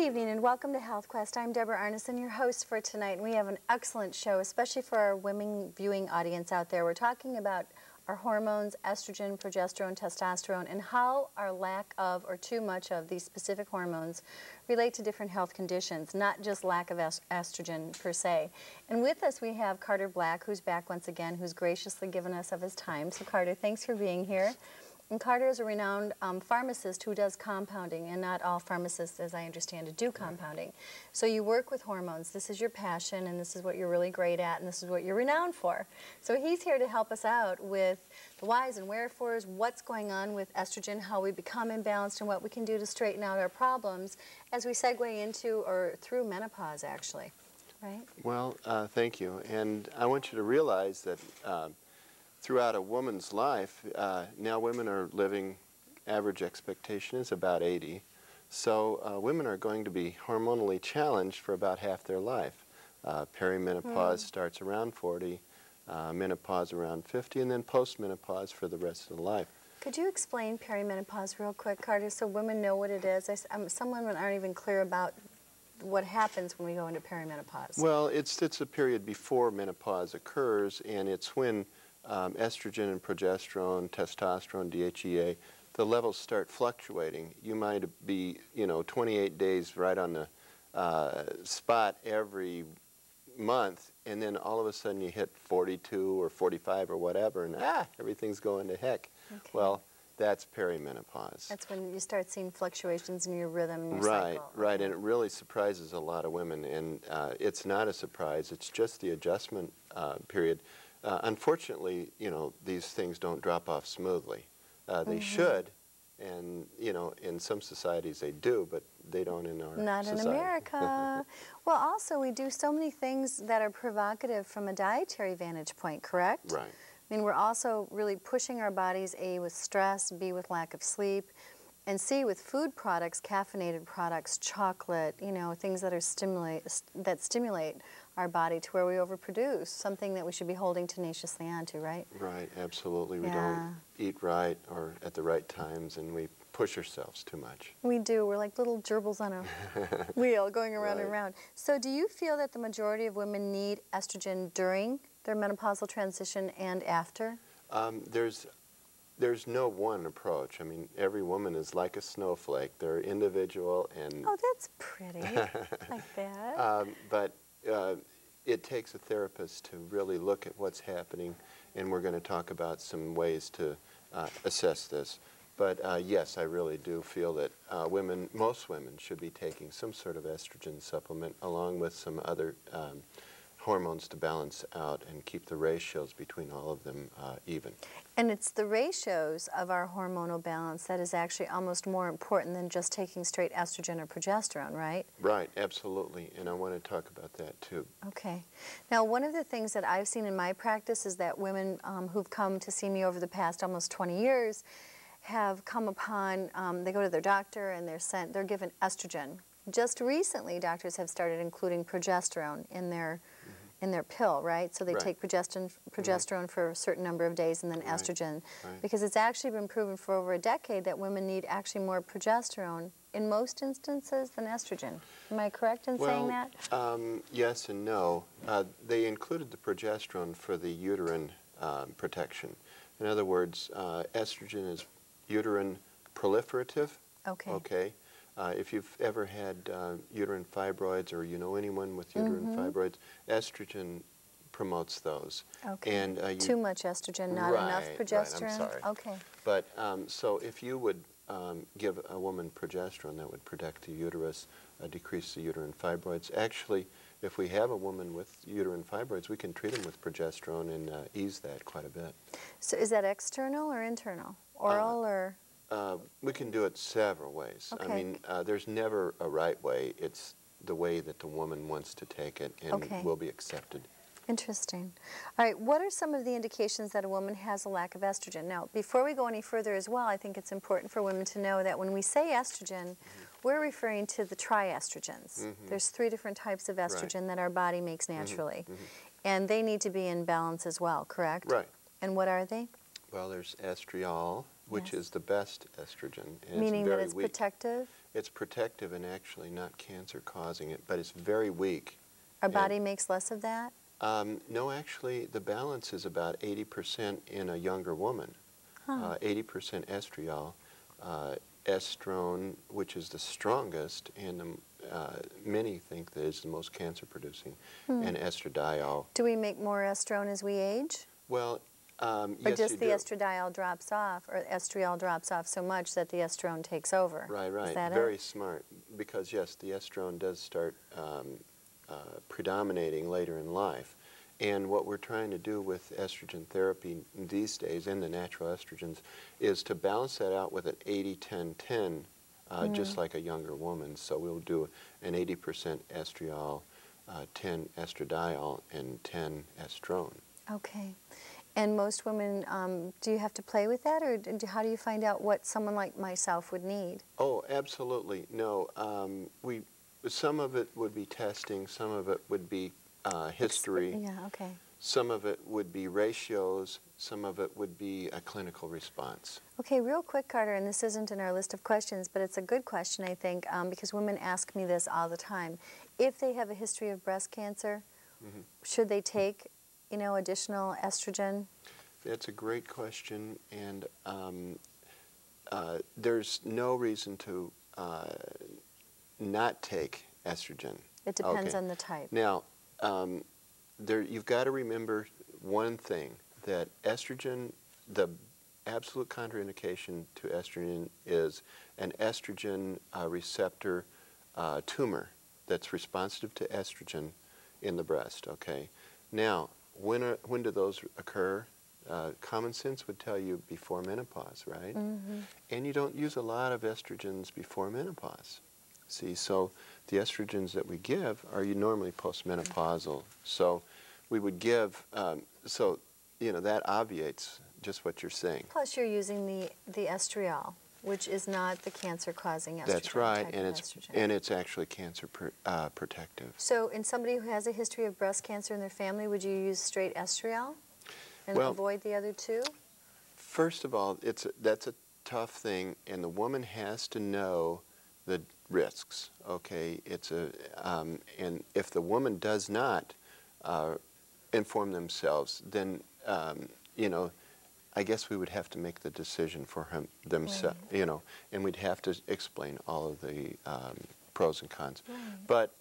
evening and welcome to Health Quest. I'm Deborah Arneson, your host for tonight, and we have an excellent show, especially for our women viewing audience out there. We're talking about our hormones, estrogen, progesterone, testosterone, and how our lack of or too much of these specific hormones relate to different health conditions, not just lack of estrogen per se. And with us we have Carter Black, who's back once again, who's graciously given us of his time. So Carter, thanks for being here. And Carter is a renowned pharmacist who does compounding, and not all pharmacists, as I understand it, do compounding. So you work with hormones. This is your passion, and this is what you're really great at, and this is what you're renowned for. So he's here to help us out with the whys and wherefores, what's going on with estrogen, how we become imbalanced, and what we can do to straighten out our problems as we segue into or through menopause, actually. Right? Well, thank you. And I want you to realize that throughout a woman's life, now women are living, average expectation is about 80. So women are going to be hormonally challenged for about half their life. Perimenopause starts around 40, menopause around 50, and then postmenopause for the rest of the life. Could you explain perimenopause real quick, Carter, so women know what it is? Some women aren't even clear about what happens when we go into perimenopause. Well, it's a period before menopause occurs, and it's when estrogen and progesterone, testosterone, DHEA, the levels start fluctuating. You might be, 28 days right on the spot every month, and then all of a sudden you hit 42 or 45 or whatever, and everything's going to heck. Okay. Well, that's perimenopause. That's when you start seeing fluctuations in your rhythm and your cycle. Right, and it really surprises a lot of women, and it's not a surprise, it's just the adjustment period. Unfortunately, these things don't drop off smoothly. They should, and, in some societies they do, but they don't in our Not society. in America. Well, also, we do so many things that are provocative from a dietary vantage point, correct? Right. I mean, we're also really pushing our bodies, A, with stress, B, with lack of sleep, and C, with food products, caffeinated products, chocolate, things that stimulate our body to where we overproduce, something that we should be holding tenaciously onto, right? Right, absolutely. We don't eat right or at the right times, and we push ourselves too much. We do. We're like little gerbils on a wheel going around and around. So do you feel that the majority of women need estrogen during their menopausal transition and after? There's no one approach. I mean, every woman is like a snowflake. They're individual and... Oh, that's pretty. Like that. But it takes a therapist to really look at what's happening, and we're going to talk about some ways to assess this. But yes, I really do feel that most women should be taking some sort of estrogen supplement along with some other hormones to balance out and keep the ratios between all of them even. And it's the ratios of our hormonal balance that is actually almost more important than just taking straight estrogen or progesterone, right? Right, absolutely, and I want to talk about that too. Okay. Now, one of the things that I've seen in my practice is that women who've come to see me over the past almost 20 years have come upon, they go to their doctor and they're given estrogen. Just recently, doctors have started including progesterone in their pill, right? So they take progesterone for a certain number of days and then estrogen. Right. Because it's actually been proven for over a decade that women need actually more progesterone in most instances than estrogen. Am I correct in saying that? Yes and no. They included the progesterone for the uterine protection. In other words, estrogen is uterine proliferative. Okay. Okay. If you've ever had uterine fibroids or you know anyone with uterine fibroids, estrogen promotes those. Okay. And too much estrogen, not enough progesterone? Right, I'm sorry. Okay. But so if you would give a woman progesterone, that would protect the uterus, decrease the uterine fibroids. Actually, if we have a woman with uterine fibroids, we can treat them with progesterone and ease that quite a bit. So is that external or internal? Oral or? We can do it several ways. Okay. I mean, there's never a right way. It's the way that the woman wants to take it and will be accepted. Interesting. All right, what are some of the indications that a woman has a lack of estrogen? Now, before we go any further as well, I think it's important for women to know that when we say estrogen, we're referring to the triestrogens. There's 3 different types of estrogen that our body makes naturally. And they need to be in balance as well, correct? Right. And what are they? Well, there's estriol, which is the best estrogen. And meaning it's very that it's weak. protective? It's protective and actually not cancer causing it, but it's very weak. Our body makes less of that? No, actually, the balance is about 80% in a younger woman. 80% estriol, estrone, which is the strongest, and many think that is the most cancer-producing, and estradiol. Do we make more estrone as we age? Well, Or yes, just you the do. estradiol drops off, or estriol drops off so much that the estrone takes over? Right, right. Is that Very it? smart, because yes, the estrone does start predominating later in life. And what we're trying to do with estrogen therapy these days, and the natural estrogens, is to balance that out with an 80-10-10, just like a younger woman. So we'll do an 80% estriol, 10 estradiol, and 10 estrone. Okay. And most women, do you have to play with that, or how do you find out what someone like myself would need? Oh, absolutely. No, some of it would be testing, some of it would be history. Yeah, okay. Some of it would be ratios, some of it would be a clinical response. Okay, real quick, Carter, and this isn't in our list of questions, but it's a good question, I think, because women ask me this all the time. If they have a history of breast cancer, should they take, you know, additional estrogen? That's a great question, and there's no reason to not take estrogen. It depends on the type. Now, you've got to remember one thing, that estrogen, the absolute contraindication to estrogen is an estrogen receptor tumor that's responsive to estrogen in the breast, okay? Now, when do those occur? Common sense would tell you before menopause, right? And you don't use a lot of estrogens before menopause. See, so the estrogens that we give are normally postmenopausal. So we would give, so, you know, that obviates just what you're saying. Plus you're using the estriol, which is not the cancer-causing estrogen. That's right, type and of it's estrogen. actually cancer protective. So in somebody who has a history of breast cancer in their family, would you use straight estriol and Well, avoid the other two? First of all, that's a tough thing, and the woman has to know the risks. Okay, and if the woman does not inform themselves, then you know, I guess we would have to make the decision for themselves. Right. You know, and we'd have to explain all of the pros and cons. Right. But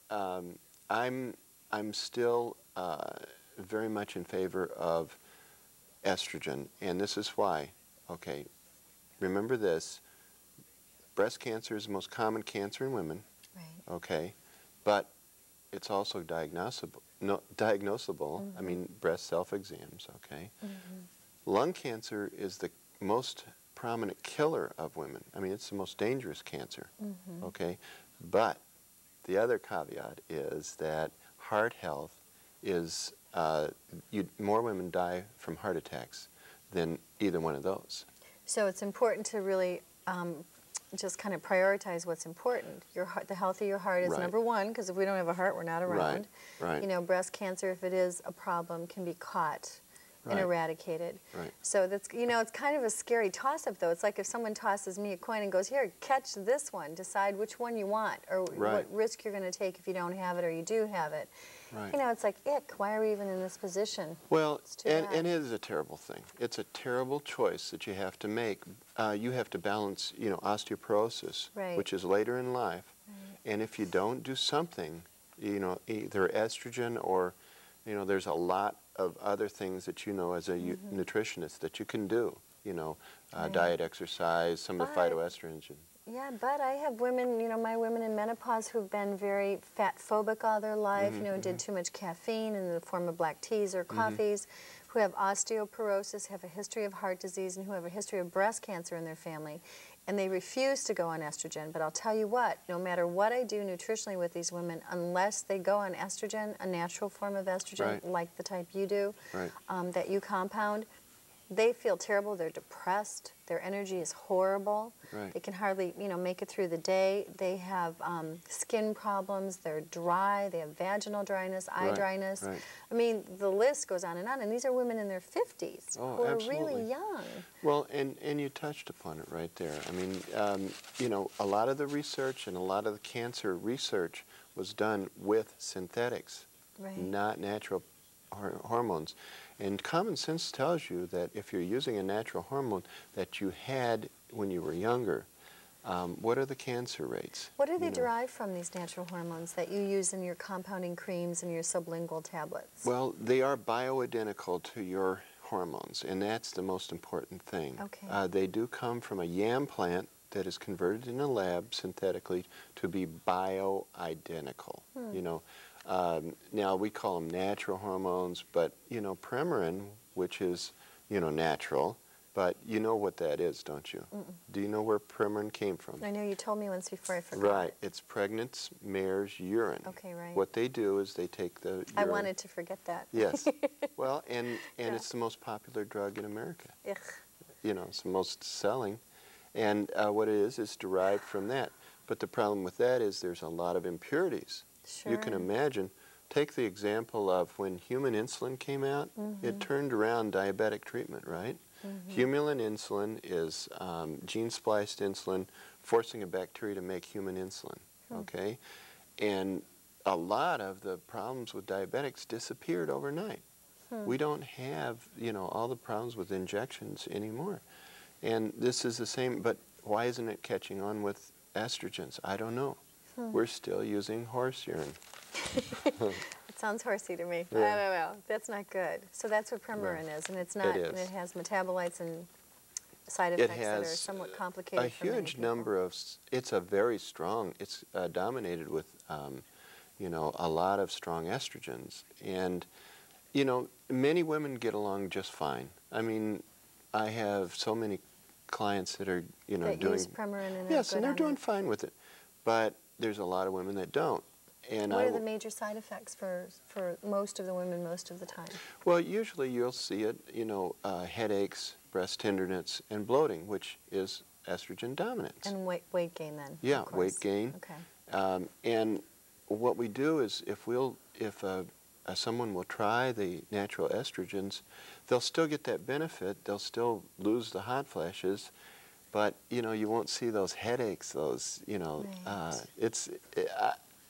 I'm still very much in favor of estrogen, and this is why. Okay, remember this. Breast cancer is the most common cancer in women, right. Okay, but it's also diagnosable. I mean, breast self-exams, okay? Lung cancer is the most prominent killer of women. I mean, it's the most dangerous cancer, okay? But the other caveat is that heart health is, more women die from heart attacks than either one of those. So it's important to really just kind of prioritize what's important. Your heart, the health of your heart is right. number one, because if we don't have a heart, we're not around. Right. You know, breast cancer, if it is a problem, can be caught and eradicated. Right. So that's, you know, it's kind of a scary toss-up, though. It's like if someone tosses me a coin and goes, here, catch this one, decide which one you want, or what risk you're going to take if you don't have it or you do have it. Right. You know, it's like, ick, why are we even in this position? Well, and it is a terrible thing. It's a terrible choice that you have to make. You have to balance, you know, osteoporosis, which is later in life. And if you don't do something, you know, either estrogen or, you know, there's a lot of other things that you know as a nutritionist that you can do, you know, diet, exercise, some of the phytoestrogens. Yeah, but I have women, you know, my women in menopause who've been very fat phobic all their life, you know, did too much caffeine in the form of black teas or coffees, who have osteoporosis, have a history of heart disease, and who have a history of breast cancer in their family. And they refuse to go on estrogen. But I'll tell you what, no matter what I do nutritionally with these women, unless they go on estrogen, a natural form of estrogen, like the type you do, that you compound, they feel terrible, they're depressed, their energy is horrible. Right. They can hardly, make it through the day. They have skin problems, they're dry, they have vaginal dryness, eye Right, dryness. right. I mean, the list goes on, and these are women in their 50s Oh, who are absolutely. really young. Well, and you touched upon it right there. I mean, a lot of the research and a lot of the cancer research was done with synthetics, Right. not natural hormones. And common sense tells you that if you're using a natural hormone that you had when you were younger, what are the cancer rates? What do they derive from, these natural hormones that you use in your compounding creams and your sublingual tablets? Well, they are bioidentical to your hormones, and that's the most important thing. Okay. They do come from a yam plant that is converted in a lab synthetically to be bioidentical. Now we call them natural hormones, but Premarin, which is natural, but you know what that is, don't you? Mm-mm. Do you know where Premarin came from? I know you told me once before, I forgot. Right, it's pregnant mare's urine. Okay, right. What they do is they take the urine. I wanted to forget that. Yes. Well, and it's the most popular drug in America. Ugh. It's the most selling. And what it is derived from that. But the problem with that is there's a lot of impurities. Sure. You can imagine, take the example of when human insulin came out, it turned around diabetic treatment, right? Human insulin is gene-spliced insulin forcing a bacteria to make human insulin, okay? And a lot of the problems with diabetics disappeared overnight. We don't have, all the problems with injections anymore. And this is the same, but why isn't it catching on with estrogens? I don't know. We're still using horse urine. It sounds horsey to me. Yeah. I don't know. That's not good. So that's what Premarin is, and it's not. It is. And it has metabolites and side effects that are somewhat complicated. A for many huge people. number of. It's a very strong. It's dominated with, a lot of strong estrogens, and many women get along just fine. I mean, I have so many clients that are that doing use Premarin and yes, and they're doing it. fine with it, but there's a lot of women that don't. And what are the major side effects for most of the women most of the time? Well, usually you'll see it, headaches, breast tenderness, and bloating, which is estrogen dominance. And weight gain then? Yeah, of course. weight gain. Okay. And what we do is if someone will try the natural estrogens, they'll still get that benefit. They'll still lose the hot flashes, but you won't see those headaches. Those Right.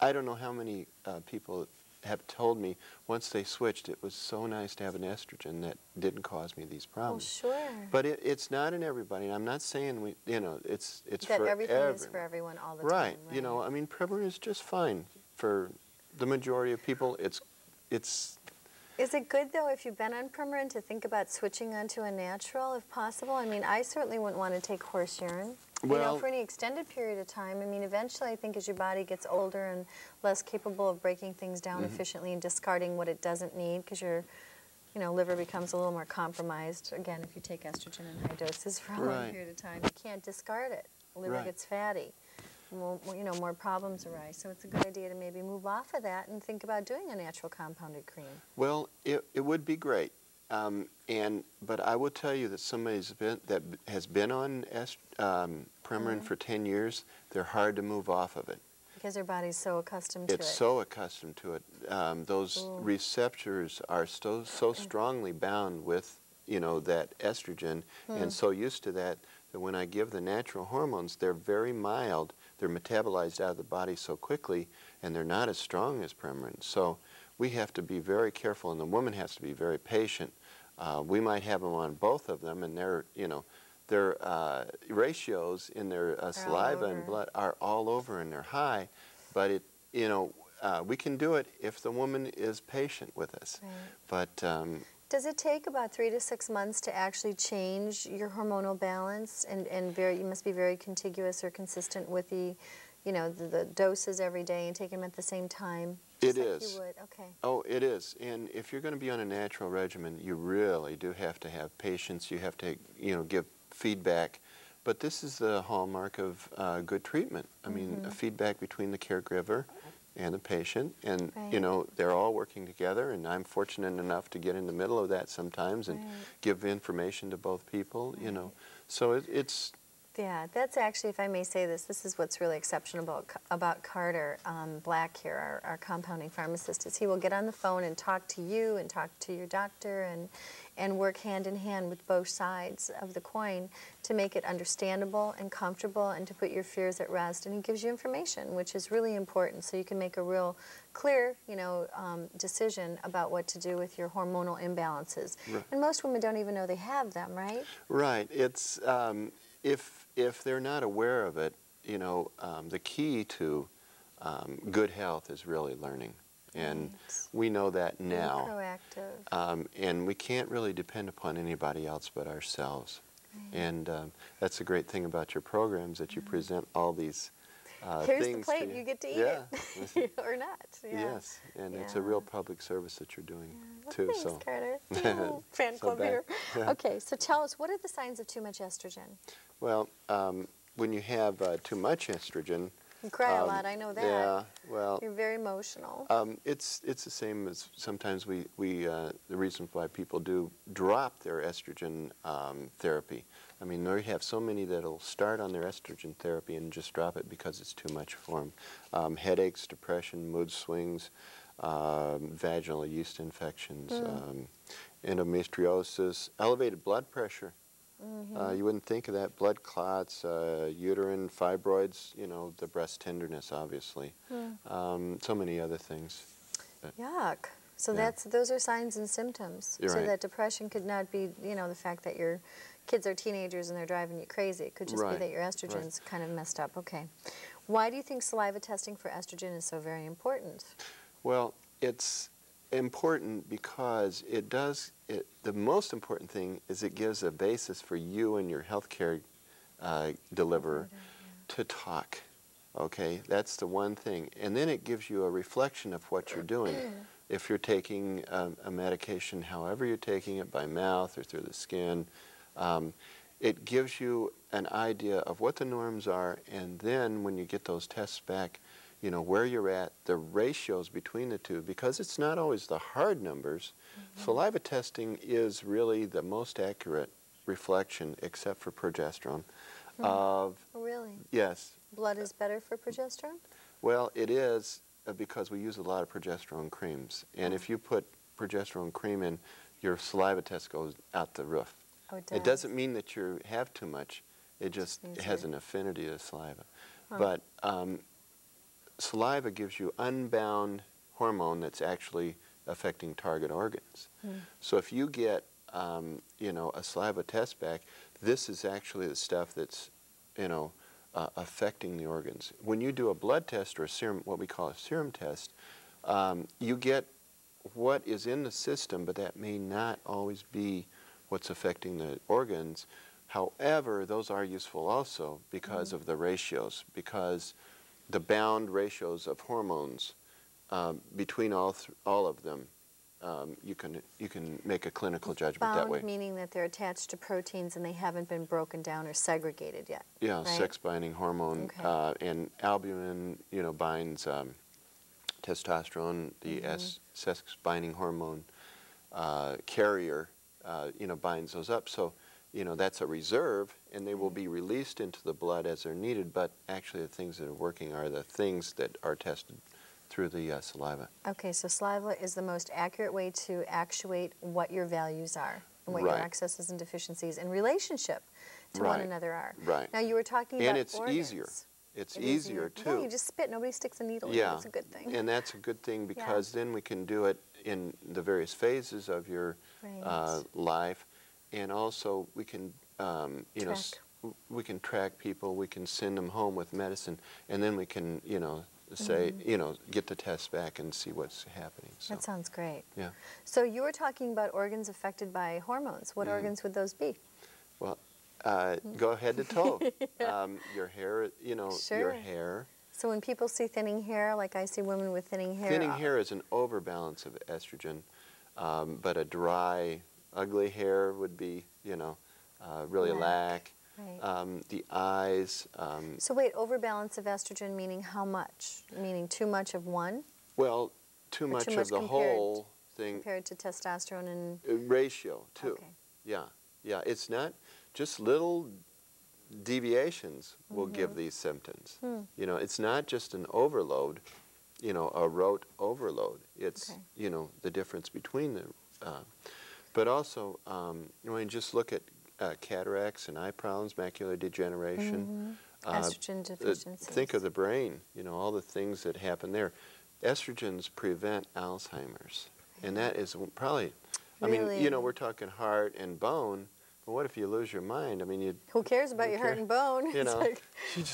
I don't know how many people have told me once they switched, it was so nice to have an estrogen that didn't cause me these problems. Well, sure. But it's not in everybody. And I'm not saying it's that for everything everyone. is for everyone all the Right. time. Right. I mean, Premarin is just fine for the majority of people. It's Is it good, though, if you've been on Premarin to think about switching onto a natural, if possible? I mean, I certainly wouldn't want to take horse urine. Well, for any extended period of time. I mean, eventually, I think as your body gets older and less capable of breaking things down efficiently and discarding what it doesn't need, because your liver becomes a little more compromised. Again, if you take estrogen in high doses for a long period of time, you can't discard it. The liver gets fatty. More problems arise. So it's a good idea to maybe move off of that and think about doing a natural compounded cream. Well, it would be great. But I will tell you that somebody that has been on Premarin for 10 years, they're hard to move off of it. Because their body's so accustomed to it. It's so accustomed to it. Those receptors are so strongly bound with, that estrogen and so used to that when I give the natural hormones, they're very mild. They're metabolized out of the body so quickly, and they're not as strong as Premarin. So we have to be very careful, and the woman has to be very patient. We might have them on both of them, and their ratios in their saliva and blood are all over, and they're high. But we can do it if the woman is patient with us. Right. But does it take about 3 to 6 months to actually change your hormonal balance? And you must be very contiguous or consistent with the doses every day and take them at the same time? It like is. You would. Okay. Oh, it is. And if you're going to be on a natural regimen, you really do have to have patience. You have to, give feedback. But this is the hallmark of good treatment. I mean, feedback between the caregiver and the patient, and Right. you know, they're all working together, and I'm fortunate enough to get in the middle of that sometimes and Right. give information to both people, you know. Right. So it's Yeah, that's actually, if I may say this is what's really exceptional about Carter Black here, our compounding pharmacist, is he will get on the phone and talk to you and talk to your doctor and work hand in hand with both sides of the coin to make it understandable and comfortable and to put your fears at rest. And he gives you information, which is really important, so you can make a real clear, you know, decision about what to do with your hormonal imbalances. Right. And most women don't even know they have them, right? right. It's if they're not aware of it, you know, the key to good health is really learning, and Right. we know that Being now. proactive. And we can't really depend upon anybody else but ourselves. Right. And that's the great thing about your programs, that you present all these Here's things the plate, to you get to eat yeah. it. Or not. Yeah. Yes, and it's a Yeah. real public service that you're doing Well, too. thanks, So Carter. Oh, fan So club back- here. yeah. Okay, so tell us, what are the signs of too much estrogen? Well, when you have too much estrogen, You cry a lot, I know that. yeah, well, You're very emotional. it's the same as sometimes we the reason why people do drop their estrogen therapy. I mean, they have so many that'll start on their estrogen therapy and just drop it because it's too much for them. Headaches, depression, mood swings, vaginal yeast infections, endometriosis, elevated blood pressure. You wouldn't think of that. Blood clots, uterine fibroids, you know, the breast tenderness, obviously. So many other things. Yuck. So Yeah. those are signs and symptoms. You're So right. that depression could not be, you know, the fact that your kids are teenagers and they're driving you crazy. It could just be Right, that your estrogen's kind of messed up. Okay. Why do you think saliva testing for estrogen is so very important? Well, it's important because the most important thing is it gives a basis for you and your healthcare deliverer to talk. Okay, that's the one thing. And then it gives you a reflection of what you're doing. If you're taking a medication, however you're taking it, by mouth or through the skin, it gives you an idea of what the norms are, and then when you get those tests back, you know, where you're at, the ratios between the two, because it's not always the hard numbers. Saliva testing is really the most accurate reflection, except for progesterone, of, Oh, really? yes, Blood is better for progesterone? well, it is because we use a lot of progesterone creams. And if you put progesterone cream in, your saliva test goes out the roof. Oh, it does. It doesn't mean that you have too much. It just means has you're- an affinity to saliva. Huh. But saliva gives you unbound hormone that's actually affecting target organs. So if you get, you know, a saliva test back, this is actually the stuff that's, you know, affecting the organs. When you do a blood test or a serum, what we call a serum test, you get what is in the system, but that may not always be what's affecting the organs. However, those are useful also because of the ratios, because the bound ratios of hormones between all of them, you can make a clinical judgment that way. Bound meaning that they're attached to proteins and they haven't been broken down or segregated yet. Yeah, right? sex-binding hormone, Okay. and albumin, you know, binds testosterone. The sex-binding hormone carrier, you know, binds those up. So, you know, that's a reserve, and they will be released into the blood as they're needed. But actually, the things that are working are the things that are tested through the saliva. Okay, so saliva is the most accurate way to actuate what your values are and what your Right. excesses and deficiencies in relationship to one Right. another are. Right. Now, you were talking And about it's organs. easier. It's It is easier Yeah, too. you just spit. Nobody sticks a needle in. Yeah, That's a good thing. and that's a good thing because then we can do it in the various phases of your Right. life, and also we can, you know, Track. we can track people. We can send them home with medicine, and then we can, you know, say, you know, get the test back and see what's happening. So, That sounds great. yeah. So you were talking about organs affected by hormones. What organs would those be? Well, go head to toe. Your hair, you know, Sure. your hair. So when people see thinning hair, like I see women with thinning hair. Thinning hair is an overbalance of estrogen, but a dry, ugly hair would be, you know, really Lack. lack. Right. the eyes. So wait, overbalance of estrogen meaning how much? Meaning too much of one? Well, too Or much too of much the whole thing. compared to testosterone and... Ratio, too. Okay. Yeah, yeah. It's not just little deviations will give these symptoms. You know, it's not just an overload, you know, a rote overload. It's, you know, the difference between the, but also, when you just look at cataracts and eye problems, macular degeneration. Estrogen deficiencies. Think of the brain, you know, all the things that happen there. Estrogens prevent Alzheimer's. And that is probably, I mean, you know, we're talking heart and bone, but what if you lose your mind? I mean, you... Who cares about your heart and bone? You know, Like,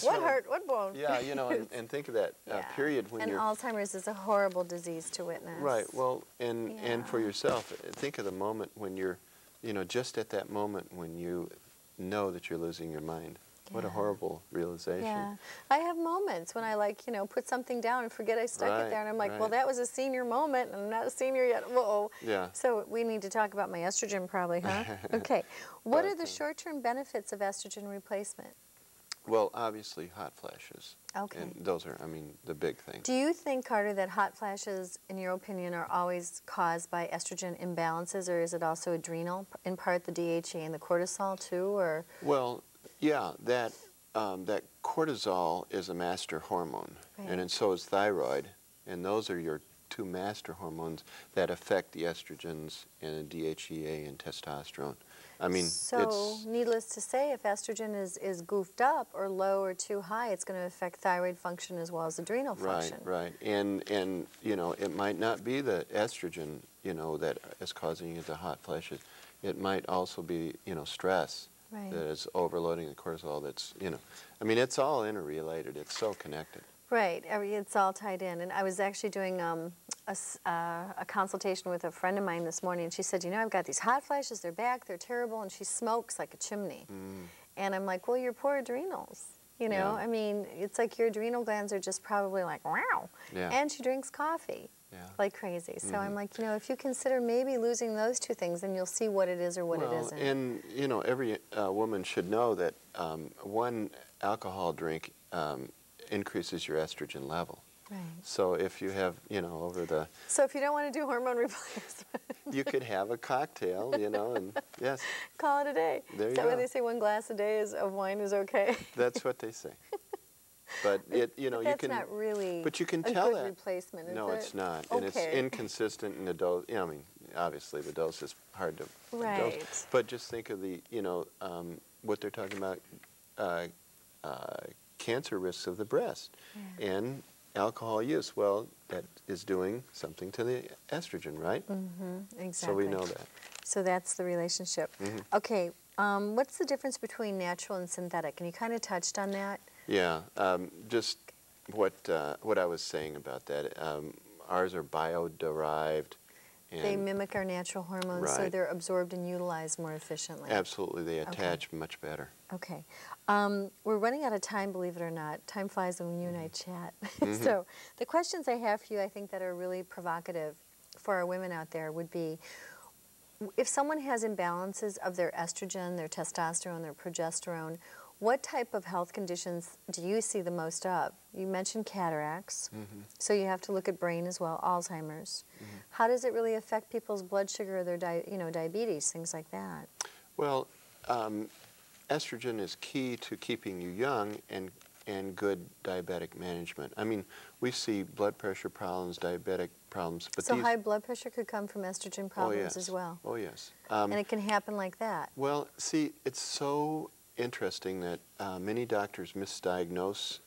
what heart, what bone? Yeah, you know, and think of that period when and you're... Alzheimer's is a horrible disease to witness. Right, well, and for yourself, think of the moment when you're, you know, just at that moment when you know that you're losing your mind. What a horrible realization. Yeah, I have moments when I, like, you know, put something down and forget I stuck it there, and I'm like, well, that was a senior moment, and I'm not a senior yet. Whoa. Yeah. So we need to talk about my estrogen probably, huh? Okay. What are the short-term benefits of estrogen replacement? Well, obviously hot flashes. Okay. And those are, I mean, the big thing. Do you think, Carter, that hot flashes, in your opinion, are always caused by estrogen imbalances, or is it also adrenal, in part the DHA and the cortisol too, or? Well, yeah, that cortisol is a master hormone, and so is thyroid, and those are your two master hormones that affect the estrogens and the DHEA and testosterone. I mean, so needless to say, if estrogen is goofed up or low or too high, it's going to affect thyroid function as well as adrenal function. Right, and you know, it might not be the estrogen, you know, that is causing you the hot flashes. It might also be, you know, stress. That is overloading the cortisol. That's, you know, I mean, it's all interrelated. It's so connected. Right. It's all tied in. And I was actually doing a consultation with a friend of mine this morning, and she said, you know, I've got these hot flashes. They're back. They're terrible. And she smokes like a chimney. And I'm like, well, your poor adrenals. You know, I mean, it's like your adrenal glands are just probably like, wow. And she drinks coffee. Like crazy. So I'm like, you know, if you consider maybe losing those two things, then you'll see what it is or what it isn't. And, you know, every woman should know that one alcohol drink increases your estrogen level. Right. So if you have, you know, over the... So if you don't want to do hormone replacement... you could have a cocktail, you know, and yes. Call it a day. There you go. Is that why they say 1 glass a day of wine is okay? That's what they say. But it, you know, but you can. That's not really. But you can a tell good that. replacement, is no, it? it's not, okay. and it's inconsistent in the dose. You know, I mean, obviously the dose is hard to dose. But just think of the, you know, what they're talking about, cancer risks of the breast, and alcohol use. Well, that is doing something to the estrogen, right? Exactly. So we know that. So that's the relationship. Okay. What's the difference between natural and synthetic? And you kind of touched on that. Yeah, just what I was saying about that. Ours are bio-derived. And they mimic our natural hormones, so they're absorbed and utilized more efficiently. Absolutely, they attach much better. Okay. We're running out of time, believe it or not. Time flies when you and I chat. So the questions I have for you, I think, that are really provocative for our women out there would be, if someone has imbalances of their estrogen, their testosterone, their progesterone, what type of health conditions do you see the most of? You mentioned cataracts, so you have to look at brain as well, Alzheimer's. How does it really affect people's blood sugar, their diabetes, things like that? Well, estrogen is key to keeping you young and good diabetic management. I mean, we see blood pressure problems, diabetic problems, but so high blood pressure could come from estrogen problems as well? Oh, yes. And it can happen like that? Well, see, it's so interesting that many doctors misdiagnose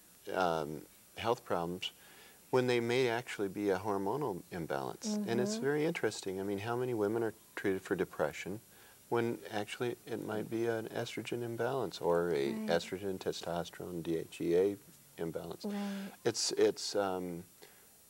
health problems when they may actually be a hormonal imbalance. And it's very interesting. I mean, how many women are treated for depression when actually it might be an estrogen imbalance or a estrogen, testosterone, DHEA imbalance.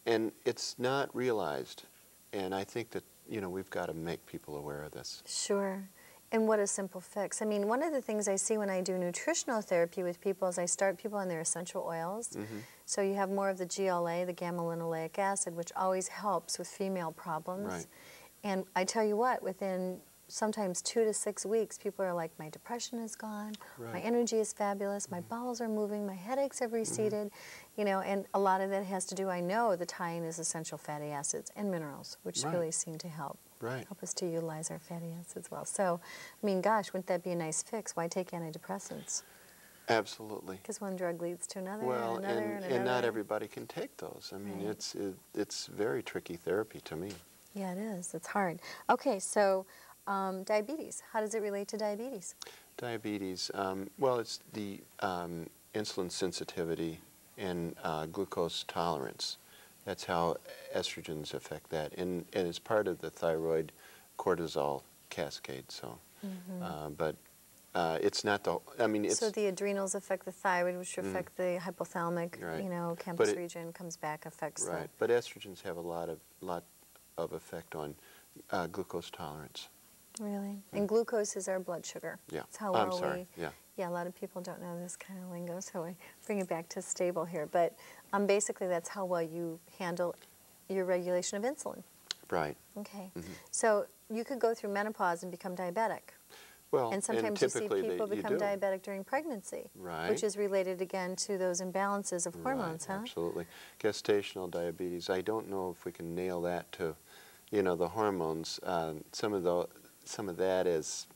And it's not realized. And I think that, you know, we've got to make people aware of this. Sure. And what a simple fix. I mean, one of the things I see when I do nutritional therapy with people is I start people on their essential oils. So you have more of the GLA, the gamma-linoleic acid, which always helps with female problems. And I tell you what, within sometimes 2 to 6 weeks, people are like, my depression is gone, my energy is fabulous, my bowels are moving, my headaches have receded, you know, and a lot of that has to do, I know, the tie-in is essential fatty acids and minerals, which really seem to help. Help us to utilize our fatty acids well. So, I mean, gosh, wouldn't that be a nice fix? Why take antidepressants? Absolutely. Because one drug leads to another, well, and another, and and not everybody can take those. I mean, it's very tricky therapy to me. Yeah, it is. It's hard. Okay, so diabetes. How does it relate to diabetes? Diabetes, well, it's the insulin sensitivity and glucose tolerance. That's how estrogens affect that, and it's part of the thyroid cortisol cascade. So, but it's not the. I mean, it's so the adrenals affect the thyroid, which affect the hypothalamic, you know, campus region. Comes back, affects. Right, but estrogens have a lot of effect on glucose tolerance. Really, and glucose is our blood sugar. Yeah. It's how I'm sorry. Yeah. Yeah, a lot of people don't know this kind of lingo, so I bring it back to stable here. But basically, that's how well you handle your regulation of insulin. Right. Okay. So you could go through menopause and become diabetic. Well, and sometimes you see people become diabetic during pregnancy, which is related again to those imbalances of hormones, huh? Absolutely. Gestational diabetes. I don't know if we can nail that to, you know, the hormones. Some of that is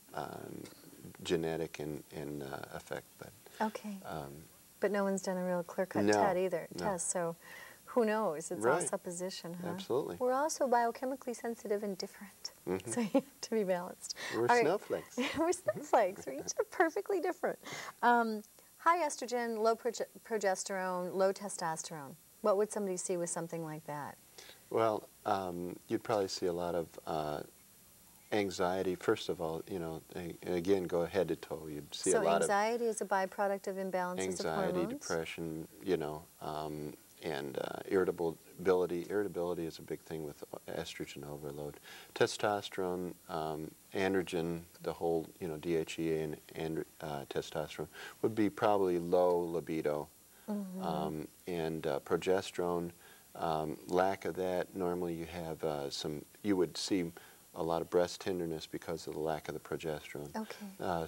genetic in effect, but but no one's done a real clear-cut test, so who knows? It's all supposition, huh? Absolutely. We're also biochemically sensitive and different, so you have to be balanced. We're snowflakes. We're snowflakes. We're each perfectly different. High estrogen, low progesterone, low testosterone. What would somebody see with something like that? Well, you'd probably see a lot of anxiety. First of all, you know, again, go head to toe. You'd see a lot of anxiety is a byproduct of imbalances of hormones? Anxiety, depression, you know, and irritability. Irritability is a big thing with estrogen overload. Testosterone, androgen, the whole, you know, DHEA and testosterone would be probably low libido. And progesterone, lack of that, normally you have you would see a lot of breast tenderness because of the lack of the progesterone.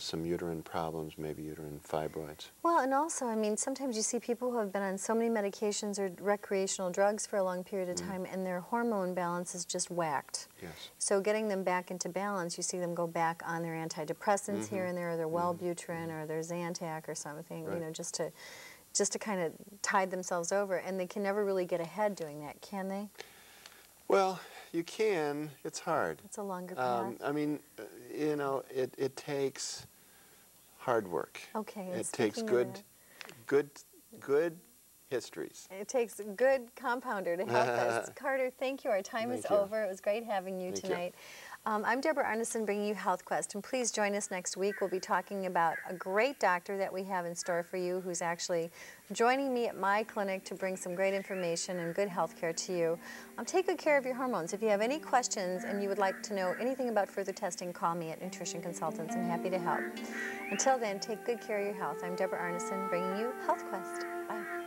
Some uterine problems, maybe uterine fibroids. Well, and also, I mean, sometimes you see people who have been on so many medications or recreational drugs for a long period of time, and their hormone balance is just whacked. So getting them back into balance, you see them go back on their antidepressants here and there, or their Wellbutrin or their Zantac or something, you know, just to kind of tide themselves over, and they can never really get ahead doing that, can they? Well, you can. It's hard. It's a longer path. I mean, you know, it takes hard work. It takes good histories. It takes a good compounder to help us. Carter, thank you. Our time is over. It was great having you tonight. I'm Deborah Arneson, bringing you Health Quest, and please join us next week. We'll be talking about a great doctor that we have in store for you, who's actually joining me at my clinic to bring some great information and good health care to you. Take good care of your hormones. If you have any questions and you would like to know anything about further testing, call me at Nutrition Consultants. I'm happy to help. Until then, take good care of your health. I'm Deborah Arneson, bringing you Health Quest. Bye.